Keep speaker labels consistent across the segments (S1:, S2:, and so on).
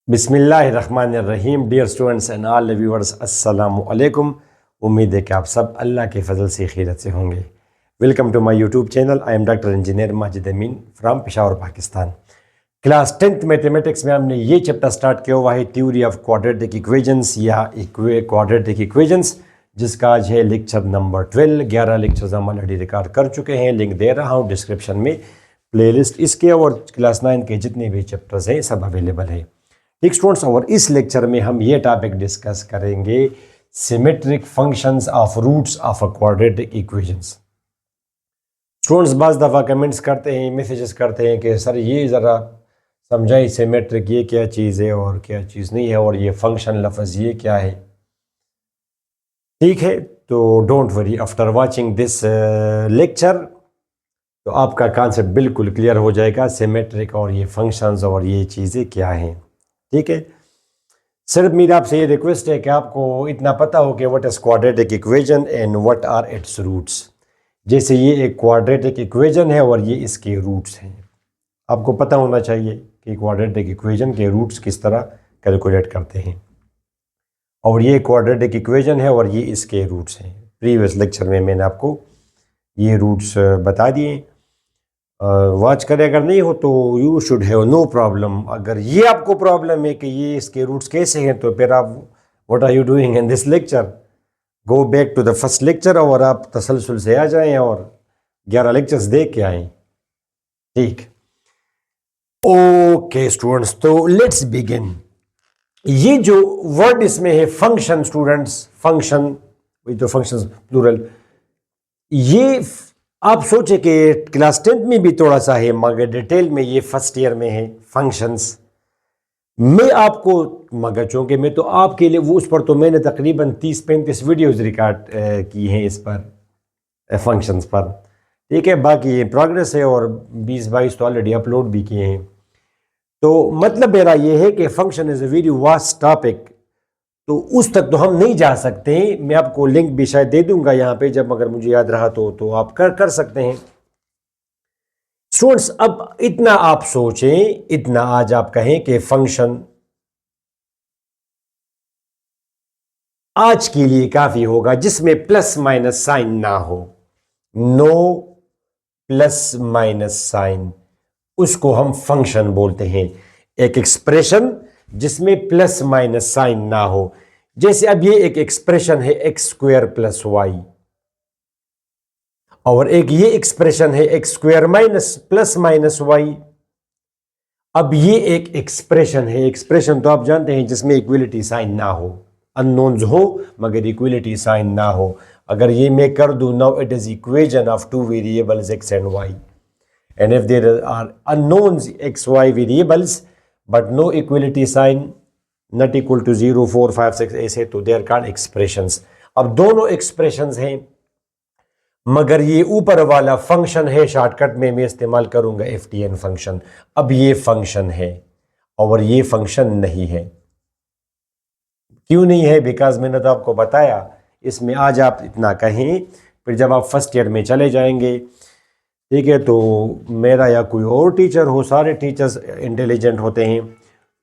S1: बिस्मिल्लाहिर्रहमानिर्रहीम। Dear students and all viewers, अस्सलामु अलैकुम। उम्मीद है कि आप सब अल्लाह के फजल से खैरियत से होंगे। Welcome to my YouTube channel. I am doctor engineer Majid Amin from Peshawar, Pakistan. Class 10th mathematics में हमने ये चैप्टर स्टार्ट किया हुआ है, थ्योरी ऑफ क्वाड्रेटिक इक्वेशंस या क्वाड्रेटिक इक्वेशंस, जिसका आज है लेक्चर नंबर 12। 11 लेक्चर्स हम ऑलरेडी रिकॉर्ड कर चुके हैं। लिंक दे रहा हूँ डिस्क्रिप्शन में, प्लेलिस्ट इसके और क्लास 9 के जितने भी चैप्टर्स हैं सब अवेलेबल है। ठीक स्टूडेंट्स, और इस लेक्चर में हम ये टॉपिक डिस्कस करेंगे, symmetric functions of roots of a quadratic equations. Students बाज़ दफ़ा कमेंट्स करते हैं, मैसेजेस करते हैं कि सर ये ज़रा समझाइए सिमेट्रिक ये क्या चीज़ है और क्या चीज़ नहीं है, और ये फंक्शन लफ्ज़ ये क्या है। ठीक है, तो don't worry, after watching this lecture तो आपका कॉन्सेप्ट बिल्कुल क्लियर हो जाएगा, सिमेट्रिक और ये फंक्शंस और ये चीज़ें क्या हैं। ठीक है, सिर्फ मेरी आपसे ये रिक्वेस्ट है कि आपको इतना पता हो कि what is quadratic equation and what are its roots. जैसे ये एक क्वाड्रेटिक इक्वेशन है और ये इसके रूट्स हैं, आपको पता होना चाहिए कि क्वाड्रेटिक इक्वेशन के रूट्स किस तरह कैलकुलेट करते हैं। और ये क्वाड्रेटिक इक्वेशन है और ये इसके रूट्स हैं। प्रीवियस लेक्चर में मैंने आपको ये रूट्स बता दिए। वॉच करें, अगर नहीं हो तो you should have no problem. अगर ये आपको प्रॉब्लम है कि ये इसके रूट्स कैसे हैं, तो फिर आप what are you doing in this lecture, go back to the first lecture और आप तसलसल से आ जाएं और 11 लेक्चर्स देख के आएँ। ठीक, ओके स्टूडेंट्स, तो लेट्स बिगिन। ये जो वर्ड इसमें है फंक्शन, स्टूडेंट्स फंक्शन, तो फंक्शंस प्लूरल, ये आप सोचे कि क्लास 10th में भी थोड़ा सा है मगर डिटेल में ये फर्स्ट ईयर में है फंक्शंस। मैं आपको मगर चूँकि मैं तो आपके लिए वो उस पर तो मैंने तकरीबन 30-35 वीडियोज़ रिकॉर्ड की हैं इस पर फंक्शंस पर। ठीक है, बाकी ये प्रोग्रेस है और 20-22 तो ऑलरेडी अपलोड भी किए हैं। तो मतलब मेरा ये है कि function is a very vast topic, तो उस तक तो हम नहीं जा सकते हैं। मैं आपको लिंक भी शायद दे दूंगा यहाँ पे, जब अगर मुझे याद रहा तो आप कर सकते हैं। स्टूडेंट्स अब इतना आप सोचें, इतना आज आप कहें कि फंक्शन आज के लिए काफी होगा जिसमें प्लस माइनस साइन ना हो। नो प्लस माइनस साइन, उसको हम फंक्शन बोलते हैं। एक एक्सप्रेशन जिसमें प्लस माइनस साइन ना हो, जैसे अब ये एक एक्सप्रेशन है एक्स स्क्वायर प्लस वाई, और एक ये एक्सप्रेशन है x square minus plus minus y. अब ये एक एक्सप्रेशन है, एक्सप्रेशन तो आप जानते हैं जिसमें इक्वलिटी साइन ना हो, अननोन्स हो मगर इक्वलिटी साइन ना हो। अगर ये मैं कर दूं, now it is equation of two variables x and y, and if there are unknowns x y variables but no equality sign not equal to 0 4 5 6 ऐसे, तो they are called expressions। अब दोनों expressions हैं मगर ये ऊपर वाला फंक्शन है, शॉर्टकट में मैं इस्तेमाल करूंगा ftn फंक्शन। अब ये फंक्शन है और ये फंक्शन नहीं है। क्यों नहीं है? बिकॉज मैंने तो आपको बताया, इसमें आज आप इतना कहें, फिर जब आप फर्स्ट ईयर में चले जाएंगे, ठीक है, तो मेरा या कोई और टीचर हो, सारे टीचर्स इंटेलिजेंट होते हैं,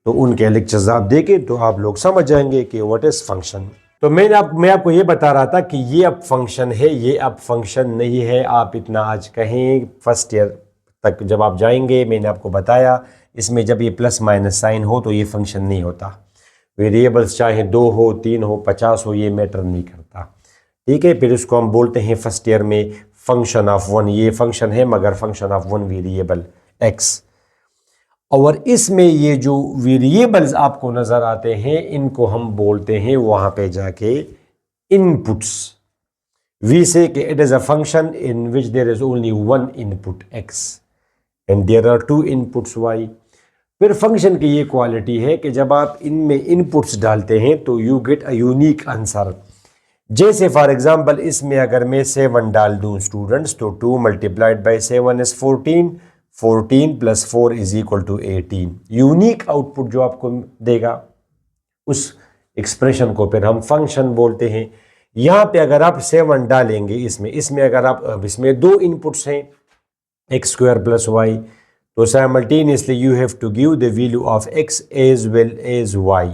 S1: तो उनके लेक्चर्स आप देखें तो आप लोग समझ जाएंगे कि व्हाट इज़ फंक्शन। तो मैं आपको ये बता रहा था कि ये अब फंक्शन है, ये अब फंक्शन नहीं है। आप इतना आज कहें, फर्स्ट ईयर तक जब आप जाएंगे, मैंने आपको बताया इसमें जब ये प्लस माइनस साइन हो तो ये फंक्शन नहीं होता। वेरिएबल्स चाहे 2 हो 3 हो 50 हो, ये मैटर नहीं करता। ठीक है, फिर उसको हम बोलते हैं फर्स्ट ईयर में फंक्शन ऑफ वन। ये फंक्शन है मगर function of one variable x, और इसमें ये जो वेरिएबल्स आपको नजर आते हैं इनको हम बोलते हैं वहां पे जाके inputs. We say that it is a function in which there is only one input x and there are 2 inputs y. फिर फंक्शन की ये क्वालिटी है कि जब आप इनमें इनपुट्स डालते हैं तो you get a unique answer. जैसे फॉर एग्जांपल इसमें अगर मैं 7 डाल दूं स्टूडेंट्स, तो 2 multiplied by 7 is 14, 14 plus 4 is equal to 18। Unique output जो आपको देगा उस एक्सप्रेशन को फिर हम फंक्शन बोलते हैं। यहाँ पे अगर आप 7 डालेंगे इसमें अगर आप, इसमें 2 इनपुट्स हैं एक्स स्क्वायर प्लस वाई, तो simultaneously you have to give the value of x as well as y।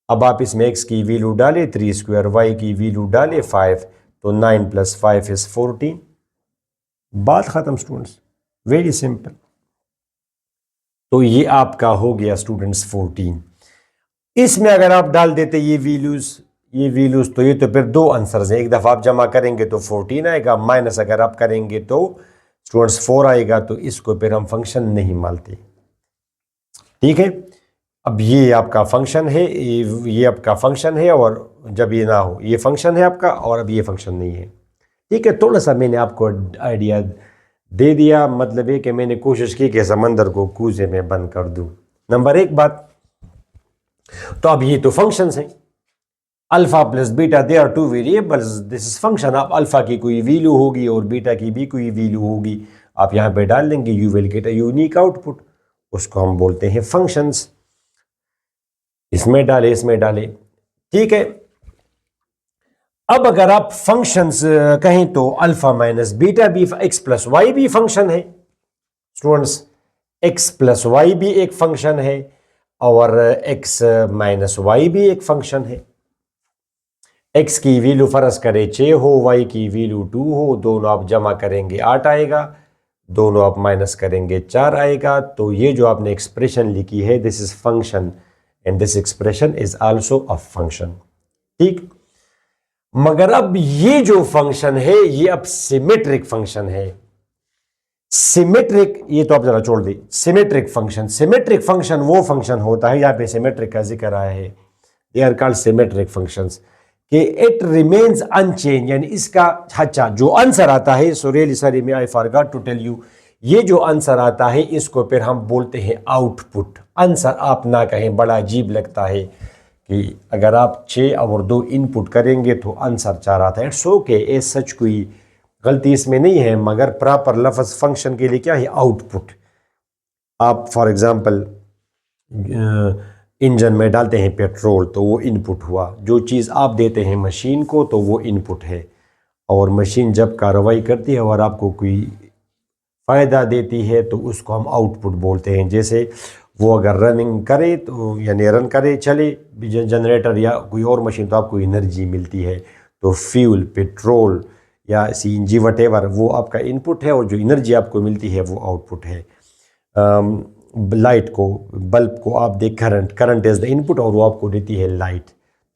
S1: अब आप इसमें x की वैल्यू डालें 3 स्क्वायर, y की वैल्यू डालें 5, तो 9 + 5 इज 14। बात खत्म स्टूडेंट्स, वेरी सिंपल। तो ये आपका हो गया स्टूडेंट्स 14। इसमें अगर आप डाल देते ये वैल्यूज तो ये तो फिर दो आंसर्स हैं। एक दफ़ा आप जमा करेंगे तो 14 आएगा, माइनस अगर आप करेंगे तो स्टूडेंट्स 4 आएगा, तो इसको फिर हम फंक्शन नहीं मानते। ठीक है, अब ये आपका फंक्शन है, ये आपका फंक्शन है, और जब ये ना हो ये फंक्शन है आपका, और अब ये फंक्शन नहीं है। ठीक है, थोड़ा सा मैंने आपको आइडिया दे दिया, मतलब है कि मैंने कोशिश की कि समंदर को कूजे में बंद कर दूं। नंबर एक बात, तो अब ये तो फंक्शंस हैं, alpha plus beta, they are two variables, this is function. आप अल्फा की कोई वैल्यू होगी और बीटा की भी कोई वैल्यू होगी, आप यहाँ पे डाल देंगे, you will get a unique output, उसको हम बोलते हैं फंक्शंस। इसमें डाले। ठीक है, अब अगर आप फंक्शंस कहें तो अल्फा माइनस बीटा भी, एक्स प्लस वाई भी फंक्शन है स्टूडेंट्स, एक्स प्लस वाई भी एक फंक्शन है, और एक्स माइनस वाई भी एक फंक्शन है। एक्स की वैल्यू फर्ज करें 6 हो, वाई की वैल्यू 2 हो, दोनों आप जमा करेंगे 8 आएगा, दोनों आप माइनस करेंगे 4 आएगा। तो ये जो आपने एक्सप्रेशन लिखी है, this is function and this expression is also a function. ठीक, मगर अब ये जो फंक्शन है ये अब सिमेट्रिक फंक्शन है। सिमेट्रिक, ये तो आप जरा छोड़ दी, सिमेट्रिक फंक्शन वो फंक्शन होता है, यहाँ पे सिमेट्रिक का जिक्र आया है, they are called symmetric functions, कि इट रिमेन्स अनचेंज, यानी इसका अच्छा जो आंसर आता है, सो रियली सॉरी मैं I forgot to tell you, ये जो आंसर आता है इसको फिर हम बोलते हैं आउटपुट। आंसर आप ना कहें, बड़ा अजीब लगता है कि अगर आप 6 और 2 इनपुट करेंगे तो आंसर 4 आता है। इट्स ओके, ए सच कोई गलती इसमें नहीं है, मगर प्रॉपर लफ्ज़ फंक्शन के लिए क्या है, आउटपुट। आप फॉर एग्जांपल इंजन में डालते हैं पेट्रोल, तो वो इनपुट हुआ, जो चीज़ आप देते हैं मशीन को तो वो इनपुट है, और मशीन जब कार्रवाई करती है और आपको कोई फ़ायदा देती है तो उसको हम आउटपुट बोलते हैं। जैसे वो अगर रनिंग करे तो, यानी रन करे चले जनरेटर या कोई और मशीन, तो आपको एनर्जी मिलती है, तो फ्यूल, पेट्रोल या सीएनजी वटेवर, वो आपका इनपुट है, और जो एनर्जी आपको मिलती है वो आउटपुट है। लाइट को, बल्ब को आप देख, करंट इज़ द इनपुट और वो आपको देती है लाइट,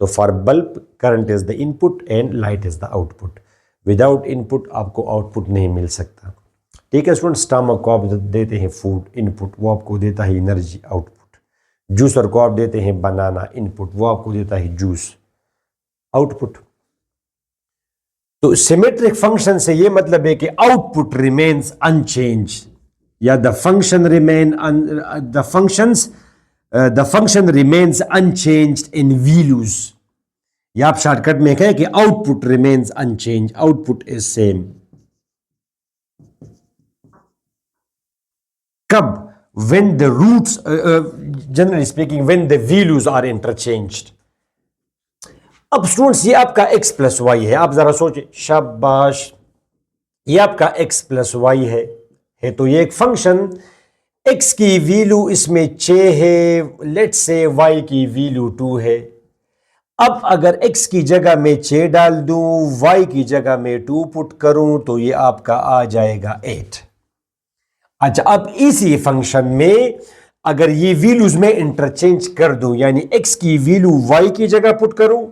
S1: तो for bulb current is the input and light is the output. Without input आपको आउटपुट नहीं मिल सकता। ठीक है स्टूडेंट, स्टमक को आप देते हैं फूड, इनपुट, वो आपको देता है एनर्जी, आउटपुट। जूसर को आप देते हैं बनाना, इनपुट, वो आपको देता है जूस, आउटपुट। तो सिमेट्रिक फंक्शन से ये मतलब है कि आउटपुट रिमेन्स अनचेंज, या the function remains unchanged in values, या आप शॉर्टकट में कहें कि output remains unchange, output is same. कब? when the roots generally speaking when the values are interchanged। अब स्टूडेंट्स ये आपका x प्लस वाई है, आप जरा सोचिए, शाबाश, ये आपका x प्लस वाई है तो ये एक फंक्शन, x की वैल्यू इसमें 6 है, लेट्स से y की वैल्यू 2 है। अब अगर x की जगह में 6 डाल दूं, y की जगह में 2 पुट करूं, तो ये आपका आ जाएगा 8। अच्छा, अब इसी फंक्शन में अगर ये वैल्यूज में इंटरचेंज कर दूं, यानी x की वैल्यू y की जगह पुट करूं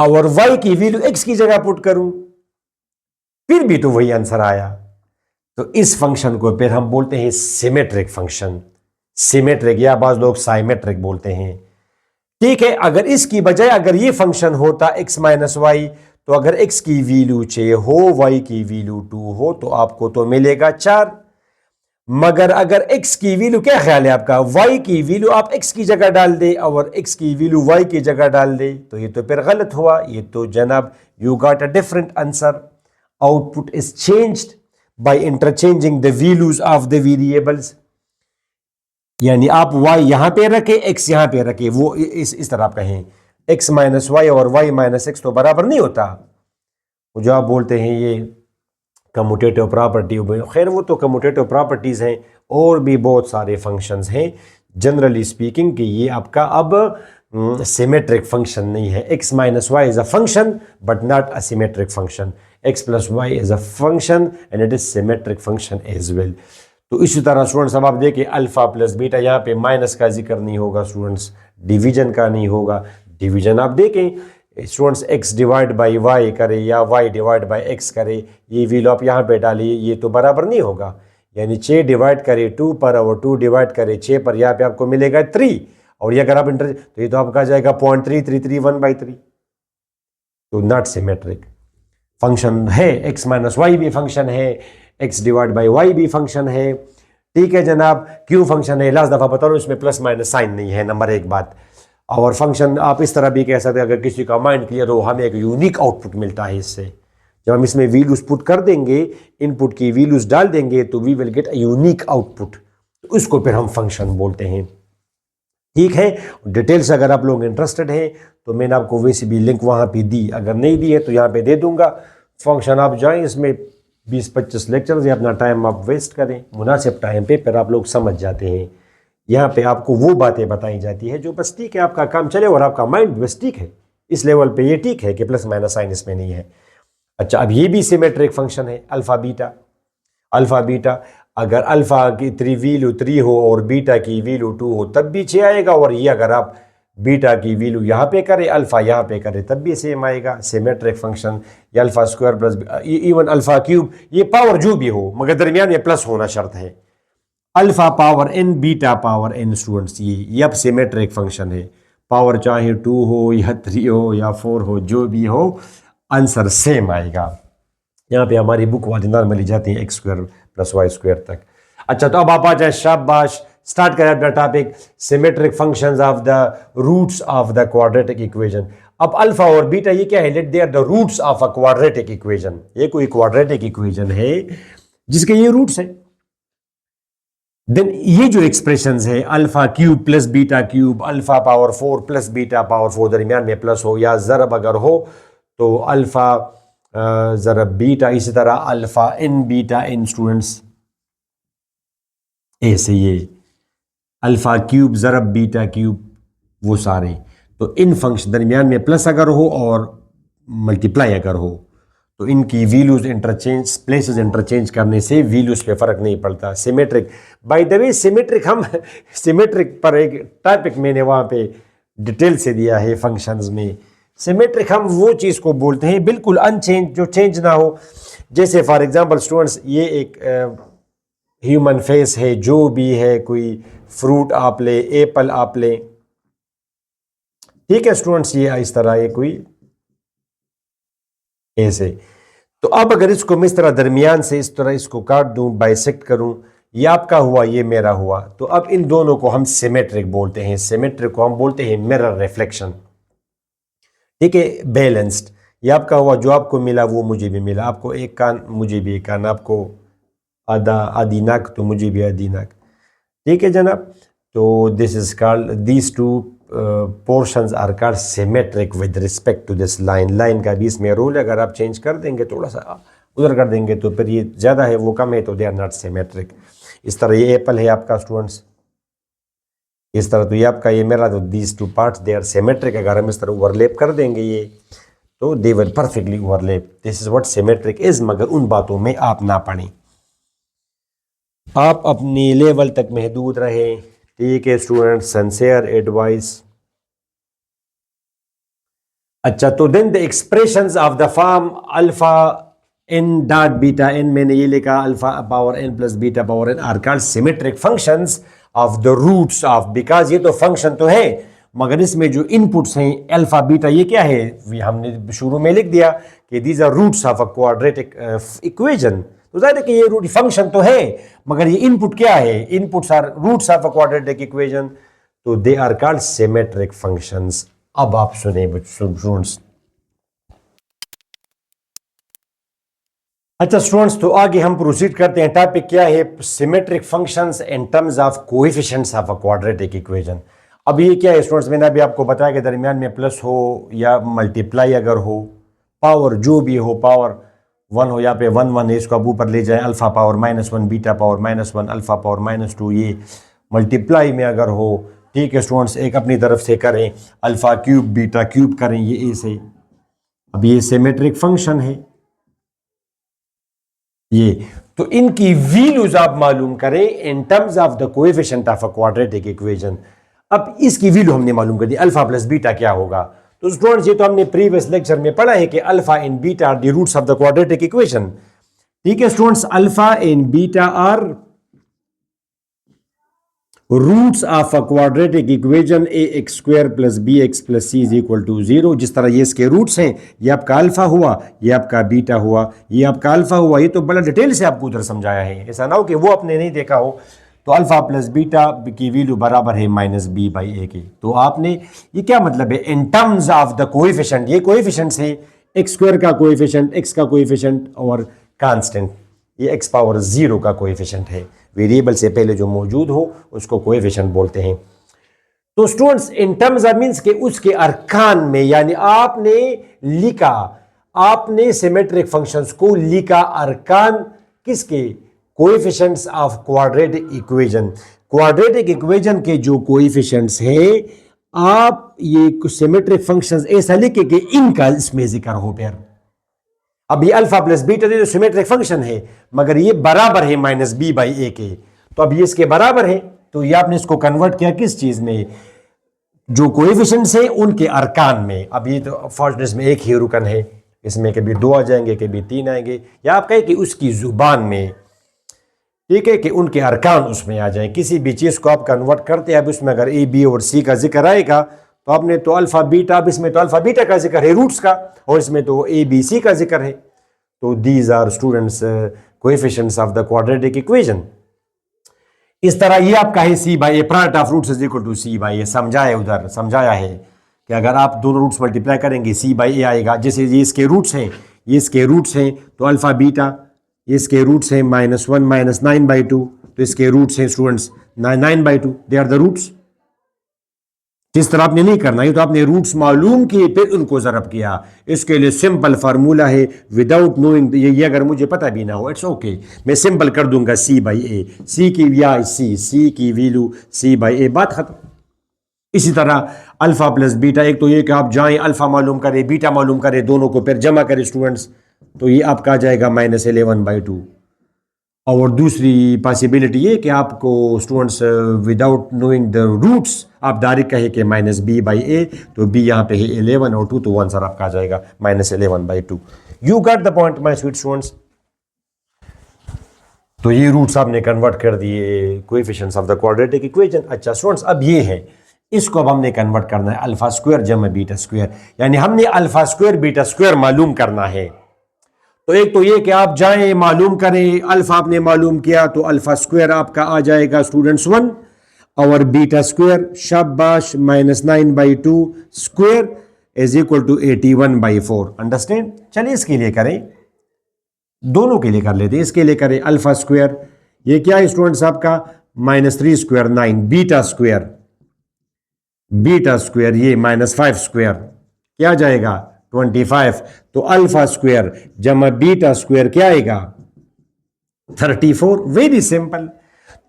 S1: और y की वैल्यू x की जगह पुट करूं, फिर भी तो वही आंसर आया। तो इस फंक्शन को फिर हम बोलते हैं सिमेट्रिक फंक्शन, सिमेट्रिक, या बाज लोग साइमेट्रिक बोलते हैं। ठीक है, अगर इसकी बजाय अगर ये फंक्शन होता x माइनस वाई, तो अगर x की वैल्यू 6 हो, y की वैल्यू 2 हो, तो आपको तो मिलेगा 4। मगर अगर x की वैल्यू, क्या ख्याल है आपका, y की वैल्यू आप x की जगह डाल दे और x की वैल्यू y की जगह डाल दे, तो ये तो फिर गलत हुआ, ये तो जनाब you got a different answer. Output is changed by interchanging the values of the variables, यानी आप y यहां पे रखे, x यहां पे रखे, वो इस तरह आप कहें x माइनस वाई और y माइनस एक्स तो बराबर नहीं होता, जो आप बोलते हैं ये कम्यूटेटिव प्रॉपर्टी, खैर वो तो कम्यूटेटिव प्रॉपर्टीज़ हैं, और भी बहुत सारे फंक्शंस हैं। जनरली स्पीकिंग कि ये आपका अब सिमेट्रिक फंक्शन नहीं है। x minus y is a function but not a symmetric function, x plus y is a function and it is symmetric function as well. तो इसी तरह स्टूडेंट्स अब आप देखिए अल्फ़ा प्लस बीटा, यहाँ पे माइनस का जिक्र नहीं होगा स्टूडेंट्स, डिवीजन का नहीं होगा। डिवीजन आप देखें students, x divide by y करे या y डिवाइड बाई x करे, ये वैल्यू आप यहाँ पे डालिए, ये तो बराबर नहीं होगा। यानी 6 डिवाइड करे 2 पर और 2 डिवाइड करे 6 पर, यहाँ पे आपको मिलेगा 3, और ये अगर आप इंटर तो ये तो आपका जाएगा 0.3331/3। तो नॉट सिमेट्रिक फंक्शन है। x माइनस वाई भी फंक्शन है, x डिवाइड बाई वाई भी फंक्शन है, ठीक है जनाब। क्यों फंक्शन है, लास्ट दफ़ा बता रहा हूँ, इसमें प्लस माइनस साइन नहीं है, नंबर एक बात। और फंक्शन आप इस तरह भी कह सकते हैं, अगर किसी का माइंड क्लियर हो, हमें एक यूनिक आउटपुट मिलता है इससे। जब हम इसमें वैल्यूज पुट कर देंगे, इनपुट की वैल्यूज डाल देंगे, तो we will get a unique output, तो उसको फिर हम फंक्शन बोलते हैं, ठीक है। डिटेल्स अगर आप लोग इंटरेस्टेड हैं तो मैंने आपको वैसे भी लिंक वहाँ पे दी, अगर नहीं दी है तो यहाँ पे दे दूंगा। फंक्शन आप जाएं, इसमें 20-25 लेक्चर्स हैं, अपना टाइम आप वेस्ट करें मुनासिब टाइम पे, फिर आप लोग समझ जाते हैं। यहाँ पे आपको वो बातें बताई जाती है जो बस ठीक है आपका काम चले और आपका माइंड बस ठीक है, इस लेवल पे ये ठीक है कि प्लस माइनस साइन इसमें नहीं है। अच्छा, अब ये भी सिमेट्रिक फंक्शन है अल्फ़ा बीटा। अल्फ़ा बीटा अगर अल्फ़ा की 3 वैल्यू 3 हो और बीटा की वैल्यू 2 हो तब भी 6 आएगा, और ये अगर आप बीटा की वैल्यू यहाँ पे करें, अल्फ़ा यहाँ पे करें, तब भी सेम आएगा। सिमेट्रिक फंक्शन या alpha square plus even alpha cube, ये पावर जो भी हो मगर दरमियान में प्लस होना शर्त है। Alpha power n beta power n students, ये अब सिमेट्रिक फंक्शन है। पावर चाहे 2 हो या 3 हो या 4 हो, जो भी हो आंसर सेम आएगा। यहाँ पे हमारी बुक वादिंदार मिली जाती है x square plus y square तक। अच्छा, तो अब आप आ जाए, शाबाश, स्टार्ट करें अपना topic, symmetric functions of the roots of the quadratic equation. अब अल्फा और बीटा ये क्या है, let they are the roots of a quadratic equation. ये कोई क्वाड्रेटिक इक्वेशन है जिसके ये रूट्स है। देन ये जो एक्सप्रेशंस है alpha cube plus beta cube, alpha power 4 plus beta power 4, दरमियान में प्लस हो, या ज़रब अगर हो तो अल्फा ज़रब बीटा, इसी तरह अल्फा इन बीटा इन स्टूडेंट्स, ऐसे ये अल्फा क्यूब ज़रब बीटा क्यूब, वो सारे। तो इन फंक्शन दरमियान में प्लस अगर हो और मल्टीप्लाई अगर हो तो इनकी वैल्यूज इंटरचेंज, प्लेसेस इंटरचेंज करने से वैल्यूज पे फर्क नहीं पड़ता। Symmetric, by the way symmetric, हम सिमेट्रिक पर एक टॉपिक मैंने वहाँ पे डिटेल से दिया है फंक्शंस में। सिमेट्रिक हम वो चीज़ को बोलते हैं बिल्कुल अनचेंज, जो चेंज ना हो। जैसे फॉर एग्जांपल स्टूडेंट्स, ये एक ह्यूमन फेस है, जो भी है, कोई फ्रूट आप ले, एप्पल आप ले, ठीक है स्टूडेंट्स, ये इस तरह ये कोई ऐसे। तो अब अगर इसको मैं इस तरह दरमियान से इस तरह इसको काट दूं, बाइसेक्ट करूं, ये आपका हुआ, ये मेरा हुआ, तो अब इन दोनों को हम सिमेट्रिक बोलते हैं। सिमेट्रिक को हम बोलते हैं मिरर रिफ्लेक्शन, ठीक है, बैलेंस्ड। ये आपका हुआ, जो आपको मिला वो मुझे भी मिला, आपको एक कान मुझे भी एक कान, आपको आधी नाक तो मुझे भी आधी नाक, ठीक है जनाब। तो this is called, these two portions are called symmetric with respect to this line. Line का भी इसमें रोल है, अगर आप चेंज कर देंगे, थोड़ा सा उधर कर देंगे तो फिर ये ज़्यादा है वो कम है, तो दे आर नॉट सिमेट्रिक। इस तरह ये एप्पल है आपका स्टूडेंट्स, इस तरह तो ये आपका, ये मेरा, तो these two parts they are symmetric. अगर हम इस तरह ओवरलैप कर देंगे ये, तो they will perfectly overlap. This is what symmetric is, मगर उन बातों में आप ना पढ़ें, आप अपनी लेवल तक महदूद रहें, ठीक है स्टूडेंट, सिंसियर एडवाइस। अच्छा, तो then the expressions of the form alpha n dot beta n, मैंने ये लिखा alpha power n plus beta power n, are called symmetric functions of the roots of, because ये तो फंक्शन तो है मगर इसमें जो इनपुट्स हैं अल्फा बीटा, ये क्या है, हमने शुरू में लिख दिया कि these are roots of a quadratic equation. तो जाहिर है कि ये रूट फंक्शन तो है मगर ये इनपुट क्या है, inputs are roots of a quadratic equation, तो they are called symmetric functions. अब आप सुने स्टूडेंट्स। अच्छा स्टूडेंट्स, तो आगे हम प्रोसीड करते हैं। टॉपिक क्या है, symmetric functions in terms of coefficients of a quadratic equation. अब ये क्या है स्टूडेंट्स, मैंने अभी आपको बताया कि दरमियान में प्लस हो या मल्टीप्लाई अगर हो, पावर जो भी हो, पावर 1 हो, यहाँ पे 1 1 है, इसको आप ऊपर ले जाएं, alpha power -1 beta power -1 alpha power -2, ये मल्टीप्लाई में अगर हो, ठीक है स्टूडेंट्स, एक अपनी तरफ से करें, अल्फा क्यूब बीटा क्यूब करें, ये ए से। अब ये सिमेट्रिक फंक्शन है ये, तो इनकी वैल्यूज आप मालूम करें in terms of the coefficient of a quadratic equation. अब इसकी वैल्यू हमने मालूम कर दी, अल्फा प्लस बीटा क्या होगा। तो स्टूडेंट्स ये तो हमने प्रीवियस लेक्चर में पढ़ा है कि alpha and beta are the roots of the quadratic equation. ठीक है students, alpha and beta are roots of a quadratic equation ax² + bx + c = 0। जिस तरह ये इसके रूट्स हैं, ये आपका अल्फा हुआ, ये आपका बीटा हुआ, ये आपका अल्फा हुआ। ये तो बड़ा डिटेल से आपको उधर समझाया है, ऐसा ना हो कि वो आपने नहीं देखा हो। तो अल्फा प्लस बीटा की वैल्यू बराबर है -b/a के। तो आपने ये क्या मतलब है, in terms of the coefficient, ये कोएफिशिएंट्स है, x² का कोएफिशिएंट, x का कोएफिशिएंट और कांस्टेंट, ये x पावर 0 का कोएफिशिएंट है। वेरिएबल से पहले जो मौजूद हो उसको कोएफिशिएंट बोलते हैं। तो students in terms of means के उसके अरकान में, यानी आपने लिखा, आपने सिमेट्रिक फंक्शंस को लिखा अरकान किसके, coefficients of quadratic equation. Quadratic equation के जो कोएफिशिएंट्स हैं, आप ये सिमेट्रिक फंक्शंस ऐसा लिखे कि इनका इसमें जिक्र हो। फिर अब ये अल्फा प्लस बीटा जो सिमेट्रिक फंक्शन है, मगर ये बराबर है -b/a के। तो अब ये इसके बराबर है, तो ये आपने इसको कन्वर्ट किया किस चीज में, जो कोएफिशिएंट्स है उनके अरकान में। अब ये तो फॉर्चुनेटली में एक ही रुकन है, इसमें कभी 2 आ जाएंगे, कभी 3 आएंगे, या आप कहें कि उसकी जुबान में, ठीक है, कि उनके अरकान उसमें आ जाए। किसी भी चीज को आप कन्वर्ट करते हैं, अब उसमें अगर ए बी और सी का जिक्र आएगा, तो आपने तो अल्फा बीटा, अब इसमें तो अल्फा बीटा का जिक्र है रूट्स का, और इसमें तो ए बी सी का जिक्र है। तो these are students coefficients of the quadratic equation. इस तरह ये आपका है c/a, product of roots is equal to c/a। समझाया, उधर समझाया है कि अगर आप दोनों रूट्स मल्टीप्लाई करेंगे c/a आएगा। जैसे ये इसके रूट्स हैं, ये इसके रूट्स हैं, तो अल्फा बीटा, ये इसके रूट्स हैं -1 -9/2, तो इसके रूट्स हैं students 9/2, they are the roots. जिस तरह आपने नहीं करना, ये तो आपने रूट्स मालूम किए फिर उनको ज़रब किया। इसके लिए सिंपल फार्मूला है, विदाउट नोइंग, ये अगर मुझे पता भी ना हो इट्स ओके, मैं सिंपल कर दूंगा c/a, c की या c की वैल्यू c/a, बात खत्म। इसी तरह अल्फा प्लस बीटा, एक तो ये कि आप जाएं अल्फा मालूम करें, बीटा मालूम करें, दोनों को फिर जमा करें स्टूडेंट्स, तो ये आपका आ जाएगा -11/2। और दूसरी पॉसिबिलिटी ये कि आपको students without knowing the roots आप डायरेक्ट कहे कि -b/a, तो b यहाँ पे है 11 और 2, तो आंसर आपका आ जाएगा -11/2। You got the point my sweet students. तो ये रूट्स आपने कन्वर्ट कर दिए coefficients of the quadratic equation. अच्छा स्टूडेंट्स, अब ये है, इसको अब हमने कन्वर्ट करना है अल्फा स्क्वायर जमा बीटा स्क्वायर, यानी हमने अल्फा स्क्वायर बीटा स्क्वायर मालूम करना है। तो एक तो ये कि आप जाएं मालूम करें, अल्फा आपने मालूम किया, तो अल्फा स्क्वायर आपका आ जाएगा स्टूडेंट्स 1 और बीटा स्क्वायर शाबाश -9/2 square is equal to 81/4। Understand. चलिए इसके लिए करें, दोनों के लिए कर लेते हैं। इसके लिए करें अल्फा स्क्वायर, ये क्या है स्टूडेंट्स आपका -3 स्क्वायर 9, बीटा स्क्वायर ये -5 स्क्वायर क्या जाएगा 25, तो अल्फा स्क्वायर जमा बीटा स्क्वायर क्या आएगा 34। Very simple.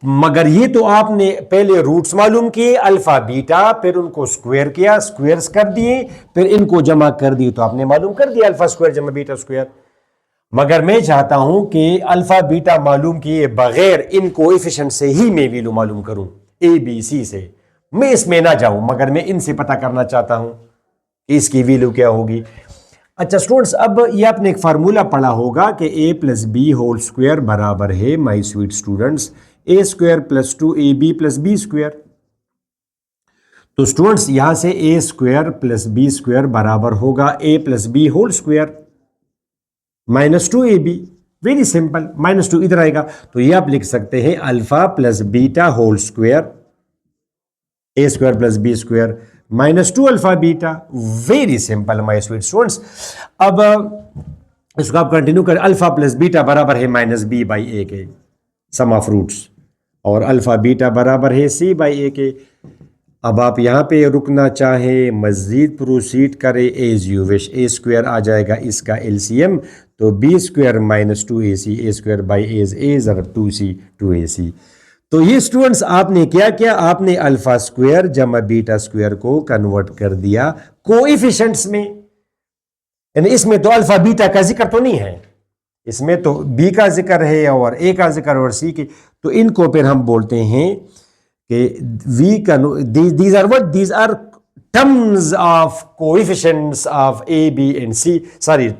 S1: मगर ये तो आपने पहले रूट्स मालूम किए अल्फा बीटा, फिर उनको स्क्वायर किया, स्क्वायर्स कर दिए, फिर इनको जमा कर दिए, तो आपने मालूम कर दिया अल्फा स्क्वायर जमा बीटा स्क्वायर। मगर मैं चाहता हूं कि अल्फा बीटा मालूम किए बगैर इन कोएफिशिएंट से ही मैं वैल्यू मालूम करूं, ए बी सी से। मैं इसमें ना जाऊं, मगर मैं इनसे पता करना चाहता हूं कि इसकी वैल्यू क्या होगी। अच्छा स्टूडेंट्स, अब ये आपने एक फार्मूला पढ़ा होगा कि a + b² बराबर है, my sweet students, a² + 2ab + b²। तो स्टूडेंट्स यहां से a² + b² बराबर होगा a + b² -2ab। Very simple, -2 इधर आएगा, तो ये आप लिख सकते हैं alpha plus beta whole square, a² + b² -2 alpha beta. Very simple my sweet students. अब इसको आप कंटिन्यू करें, अल्फा प्लस बीटा बराबर है -b/a के, सम ऑफ रूट्स, और अल्फा बीटा बराबर है c/a के। अब आप यहाँ पे रुकना चाहें, मजीद प्रोसीड करें एज यू विश। a² आ जाएगा इसका एलसीएम, तो b square minus 2ac a square by a ज़रब 2c तो ये स्टूडेंट्स आपने क्या किया, आपने अल्फा स्क्वायर जमा बीटा स्क्वायर को कन्वर्ट कर दिया कोएफिशिएंट्स में। यानी इसमें तो अल्फा बीटा का जिक्र तो नहीं है, इसमें तो बी का जिक्र है और ए का जिक्र और सी के, तो इनको फिर हम बोलते हैं कि वी का these are what, these are terms of coefficients of a b and c, sorry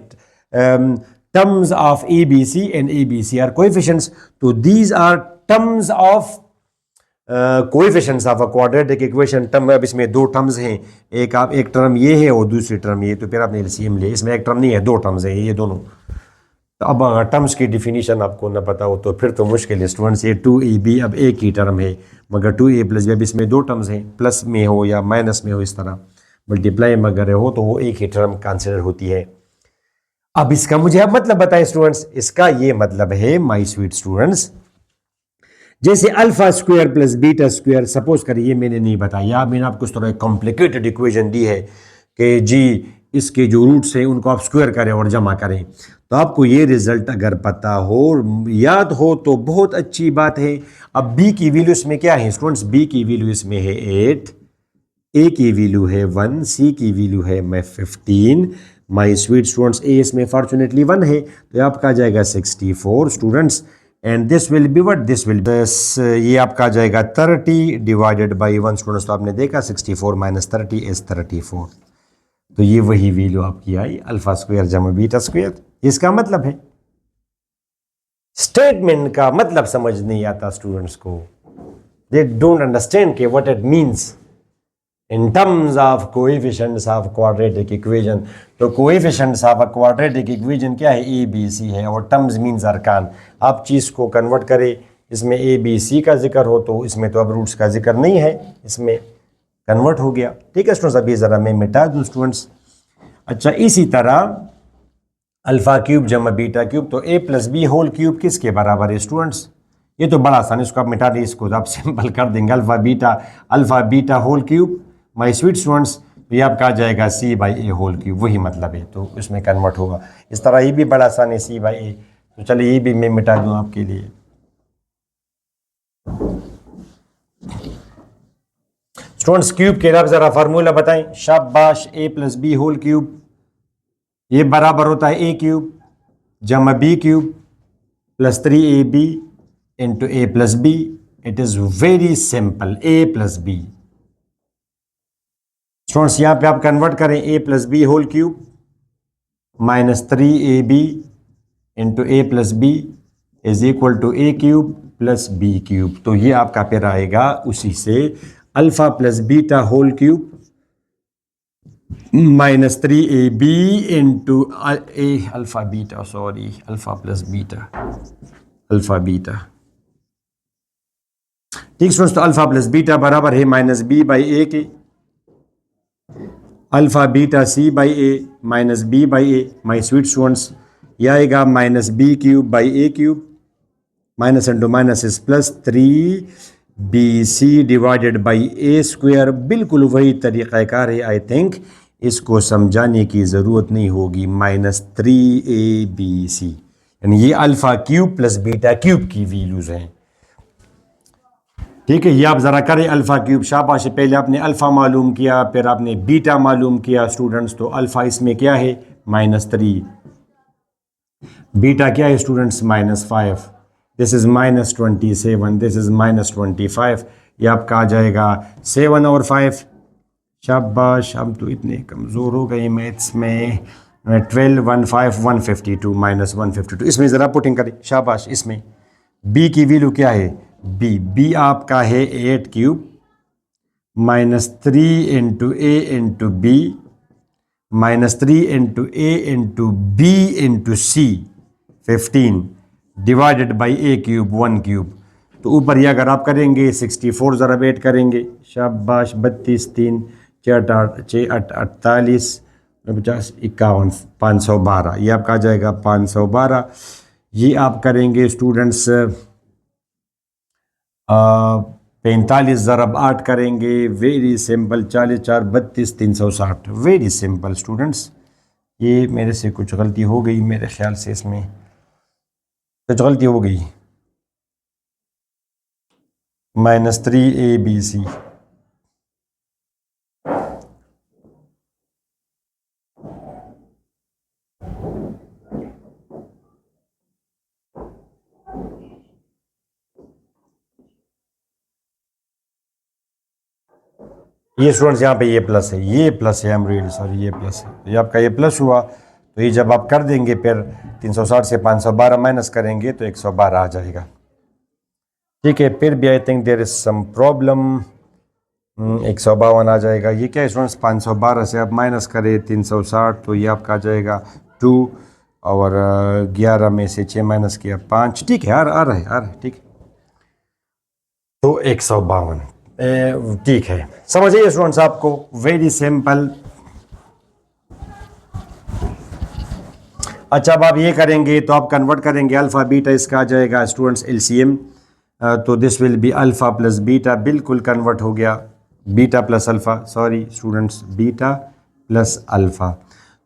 S1: terms of ABC and ABC are coefficients. तो these are terms of coefficients of a quadratic equation. Term, अब इसमें दो terms हैं, एक term ये है और दूसरी टर्म ये, तो फिर आपने एलसीएम लिया, इसमें एक टर्म नहीं है, दो टर्म्स हैं ये दोनों। तो अब अगर टर्म्स की डिफिनीशन आपको ना पता हो तो फिर तो मुश्किल है स्टूडेंट्स। ये 2ab अब एक ही टर्म है, मगर 2a प्लस b अब इसमें दो टर्म्स हैं, प्लस में हो या माइनस में हो, इस तरह मल्टीप्लाई में अगर हो तो वो एक ही टर्म कंसिडर होती है। अब इसका मुझे अब मतलब बताएं स्टूडेंट्स, इसका ये मतलब है माय स्वीट स्टूडेंट्स, जैसे alpha square plus beta square, suppose करिए ये मैंने नहीं बताया, मैंने आपको इस तरह कॉम्प्लिकेटेड इक्वेशन दी है कि जी इसके जो रूट्स हैं उनको आप स्क्वायर करें और जमा करें, तो आपको ये रिजल्ट अगर पता हो, याद हो तो बहुत अच्छी बात है। अब बी की वैल्यू इसमें क्या है स्टूडेंट्स, बी की वैल्यू इसमें है 8, ए की वैल्यू है 1, सी की वैल्यू है 15, माई स्वीट स्टूडेंट्स ए इसमें फॉर्चुनेटली 1 है, तो आपका आ जाएगा 64 students, and this will be what, this will ये आपका आ जाएगा 30 डिवाइडेड बाई 1 स्टूडेंट्स, तो आपने देखा 64 माइनस 30 इज 34, तो ये वही वैल्यू आपकी आई अल्फा स्क्वायर जमा बीटा स्क्वायर। इसका मतलब है, स्टेटमेंट का मतलब समझ नहीं आता स्टूडेंट्स को, दे डोंट अंडरस्टैंड के what it means in terms of coefficients of quadratic equation। तो coefficients of a quadratic equation क्या है, ए बी सी है, और terms means अरकान। आप चीज़ को कन्वर्ट करें, इसमें ए बी सी का जिक्र हो तो इसमें तो अब रूट्स का जिक्र नहीं है, इसमें कन्वर्ट हो गया। ठीक है स्टूडेंट्स, अभी ज़रा मैं मिटा दूँ स्टूडेंट्स। अच्छा, इसी तरह अल्फा क्यूब जमा बीटा क्यूब, तो ए प्लस बी होल क्यूब किसके बराबर है स्टूडेंट्स, ये तो बड़ा आसान है, इसको आप मिटा दें, इसको आप सिंपल कर देंगे, alpha beta whole cube my sweet students, तो ये आपका आ जाएगा c by a whole cube, वही मतलब है, तो इसमें कन्वर्ट होगा। इस तरह ये भी बड़ा आसान है, सी बाई ए, तो चलिए ये भी मैं मिटा दूँ आपके लिए। स्टूडेंट्स क्यूब के आप जरा फार्मूला बताएं, शाबाश, a plus b whole cube, ये बराबर होता है ए क्यूब जमा b cube plus 3ab into a plus b. It is very simple, a plus b. Students यहां पे आप कन्वर्ट करें, a plus b whole cube minus 3ab into a plus b is equal to a cube plus b cube, तो ये आपका फिर आएगा उसी से alpha plus beta whole cube minus 3ab into a alpha beta, sorry alpha plus beta, alpha beta. ठीक students, तो alpha plus beta बराबर है माइनस बी बाई ए के, alpha beta c by a minus b by a. My sweet students यह आएगा minus b cube by a cube, minus into minus is plus 3bc divided by a square. बिल्कुल वही तरीक़ाकार है, I think इसको समझाने की ज़रूरत नहीं होगी, माइनस 3abc, यानी ये alpha cube plus beta cube की वैल्यूज़ हैं। ठीक है, ये आप ज़रा करें, अल्फ़ा क्यूब, शाबाश, पहले आपने अल्फ़ा मालूम किया, फिर आपने बीटा मालूम किया स्टूडेंट्स, तो अल्फ़ा इसमें क्या है माइनस 3, बीटा क्या है students minus 5, this is minus 27, this is minus 25, ये आपका आ जाएगा 7 और 5। शाबाश, हम तो इतने कमज़ोर हो गए मैथ्स में। 12 1 5 152 माइनस 152, इसमें ज़रा पुटिंग करें, शाबाश। इसमें b की वैल्यू क्या है, b आपका है 8 cube minus 3 into a into b minus 3 into a into b into c 15 divided by a cube 1 cube. तो ऊपर ये अगर आप करेंगे 64 ज़रा वेट करेंगे, शाबाश, 32 3 4 6 8 48 50 51 512, ये आपका आ जाएगा 512। ये आप करेंगे स्टूडेंट्स 45 ज़रब 8 करेंगे, very simple, 40 4 32 360, very simple students, ये मेरे से कुछ गलती हो गई, मेरे ख्याल से इसमें कुछ गलती हो गई। -3abc, ये स्टूडेंट्स यहाँ पे ये प्लस है, ये प्लस है, आई एम रियली सॉरी, ये प्लस है, ये आपका ये प्लस हुआ। तो ये जब आप कर देंगे फिर 360 से 512 माइनस करेंगे तो 112 आ जाएगा। ठीक है, फिर भी I think there is some problem. 152 आ जाएगा। ये क्या है स्टूडेंट्स, 512 से आप माइनस करें 360 तो ये आपका आ जाएगा 2, और 11 में से 6 माइनस किया 5। ठीक है, आ रहा है, ठीक है, तो 152। ठीक है, समझ आइए स्टूडेंट्स आपको, वेरी सिंपल। अच्छा, अब आप ये करेंगे तो आप कन्वर्ट करेंगे अल्फा बीटा, इसका आ जाएगा स्टूडेंट्स एलसीएम, तो this will be alpha plus beta, बिल्कुल कन्वर्ट हो गया, beta plus alpha, sorry students, beta plus alpha.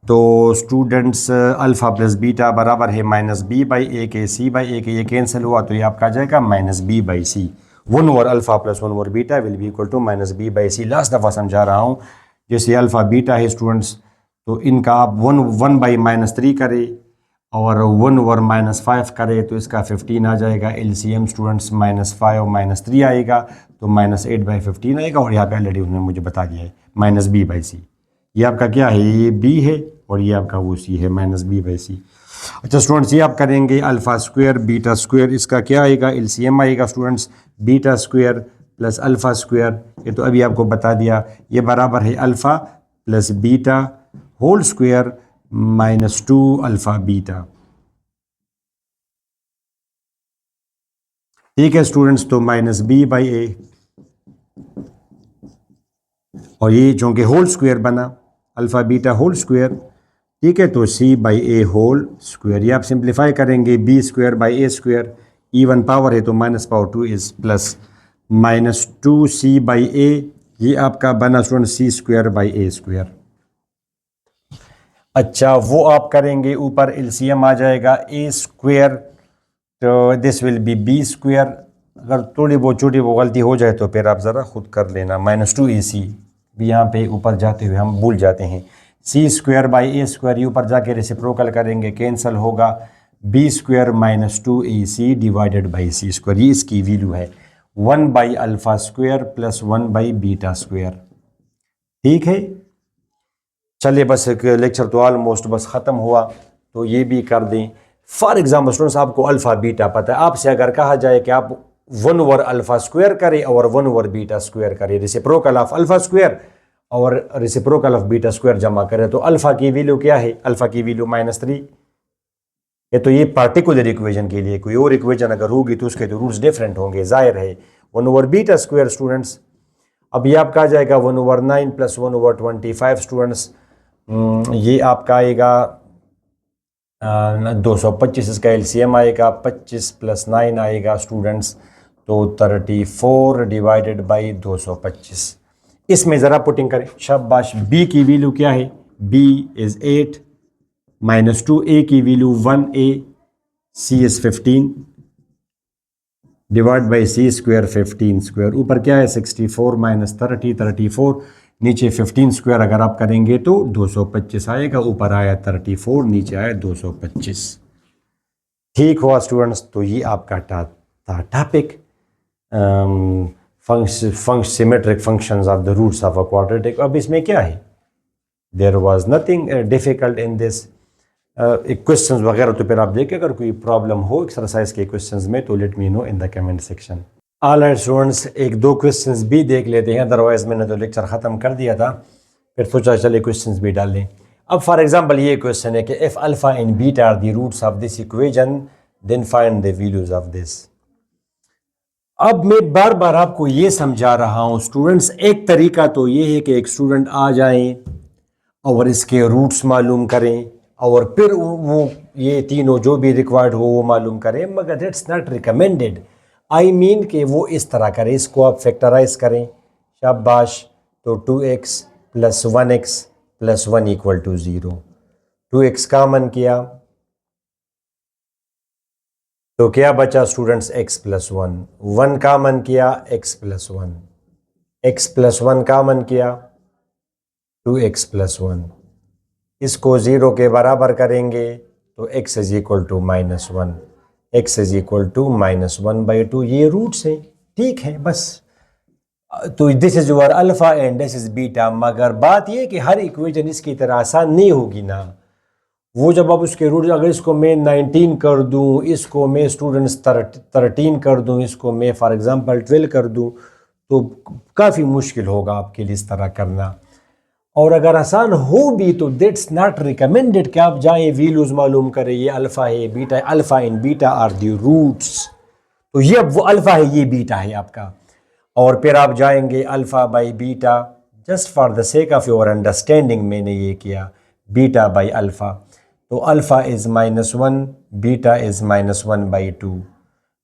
S1: तो स्टूडेंट्स अल्फा प्लस बीटा बराबर है -b/a के c/a के, ये कैंसिल हुआ तो ये आपका आ जाएगा -b/c। 1 over alpha plus 1 over beta will be equal to -b/c। Last दफ़ा समझा रहा हूँ, जैसे अल्फा बीटा है स्टूडेंट्स, तो इनका आप 1/-3 करें और 1 ओवर -5 करें तो इसका 15 आ जाएगा। एलसीएम स्टूडेंट्स -5 और -3 आएगा तो -8/15 आएगा, और यहाँ पे ऑलरेडी उन्होंने मुझे बता दिया है -b/c। ये आपका क्या है, ये b है और ये आपका वो c है, -b/c। अच्छा स्टूडेंट्स, ये आप करेंगे अल्फ़ा स्क्वायर बीटा स्क्वायर, इसका क्या आएगा, एलसीएम आएगा students, beta square plus alpha square, ये तो अभी आपको बता दिया, ये बराबर है alpha plus beta whole square -2 alpha beta. ठीक है स्टूडेंट्स, तो -b/a, और ये चूँकि होल स्क्वायर बना, अल्फ़ा बीटा होल स्क्वायर, ठीक है, तो c/a होल स्क्वायर, ये आप सिंप्लीफाई करेंगे, b²/a², इवन पावर है तो -2 इज़ प्लस -2c/a, ये आपका बना स्टूडेंट c²/a²। अच्छा, वो आप करेंगे, ऊपर एलसीएम आ जाएगा a², तो दिस विल बी b²। अगर थोड़ी बहुत छोटी वो गलती हो जाए तो फिर आप ज़रा खुद कर लेना, -2ac भी यहाँ पे ऊपर जाते हुए हम भूल जाते हैं, c²/a², ये ऊपर जाके रेसिप्रोकल करेंगे, कैंसिल होगा, b² -2ac divided by c², ये इसकी वैल्यू है 1/α² प्लस 1/β²। ठीक है, चलिए बस लेक्चर तो ऑलमोस्ट बस ख़त्म हुआ, तो ये भी कर दें। फॉर एग्जाम्पल स्टूडेंट्स, आपको अल्फ़ा बीटा पता है, आपसे अगर कहा जाए कि आप 1 ओवर अल्फ़ा स्क्वायर करें और 1 ओवर बीटा स्क्वायर करें, रेसिप्रोकल ऑफ अल्फ़ा स्क्वायर और रेसिप्रोकल ऑफ बीटा स्क्वायर जमा करें, तो अल्फ़ा की वैल्यू क्या है, अल्फ़ा की वैल्यू -3 है। तो ये पार्टिकुलर इक्वेशन के लिए, कोई और इक्वेशन अगर होगी तो उसके तो रूट्स डिफरेंट होंगे, जाहिर है। 1 ओवर बीटा स्क्वायर स्टूडेंट्स, अब ये आपका आ जाएगा 1 ओवर 9 प्लस 1 ओवर 25 स्टूडेंट्स, ये आपका आएगा 225, इसका एलसीएम आएगा 25 प्लस 9 आएगा स्टूडेंट्स, तो 34 डिवाइडेड बाई 225। इसमें ज़रा पुटिंग करें, शाबाश। बी की वैल्यू क्या है, b इज़ 8, -2a की value 1a, c is 15 divide by c² 15², ऊपर क्या है 64 -30 34, नीचे 15² अगर आप करेंगे तो 225 आएगा, ऊपर आया 34, नीचे आया 225। ठीक हुआ स्टूडेंट्स, तो ये आपका था topic symmetric functions of the roots of a quadratic. अब इसमें क्या है, there was nothing difficult in this. Questions वगैरह तो फिर आप देखें, अगर कोई प्रॉब्लम हो एक्सरसाइज के क्वेश्चंस में तो let me know in the comment section. Alright students, एक दो क्वेश्चंस भी देख लेते हैं, अदरवाइज मैंने तो लेक्चर ख़त्म कर दिया था, फिर सोचा चले क्वेश्चंस भी डाल लें। अब फॉर एग्जांपल ये क्वेश्चन है कि if alpha and beta are the roots of this equation then find the values of this. अब मैं बार बार आपको ये समझा रहा हूँ स्टूडेंट्स, एक तरीका तो ये है कि एक स्टूडेंट आ जाए और इसके रूट्स मालूम करें और फिर वो ये तीनों जो भी रिक्वायर्ड हो वो मालूम करें, मगर that's not recommended. I mean कि वो इस तरह करें, इसको आप फैक्टराइज करें, शाबाश, तो 2x + 1x + 1 = 0। 2x कॉमन किया तो क्या बचा स्टूडेंट्स x प्लस 1, 1 कॉमन किया x plus 1, x plus 1 common किया 2x प्लस 1, इसको 0 के बराबर करेंगे तो x is equal to -1, x is equal to -1/2। ये रूट्स हैं, ठीक है बस। तो this is your alpha and this is beta. मगर बात ये कि हर इक्वेशन इसकी तरह आसान नहीं होगी ना। वो जब आप उसके रूट, अगर इसको मैं 19 कर दूं, इसको मैं स्टूडेंट्स 13 कर दूं, इसको मैं फॉर एग्जांपल 12 कर दूं, तो काफ़ी मुश्किल होगा आपके लिए इस तरह करना। और अगर आसान हो भी तो दैट्स नॉट रिकमेंडेड कि आप जाएं वैल्यूज मालूम करें, ये अल्फा है बीटा है, alpha and beta are the roots. तो ये वो अल्फा है, ये बीटा है आपका। और फिर आप जाएंगे alpha by beta, just for the sake of your understanding मैंने ये किया, बीटा बाई अल्फा। तो alpha is -1, beta is -1/2,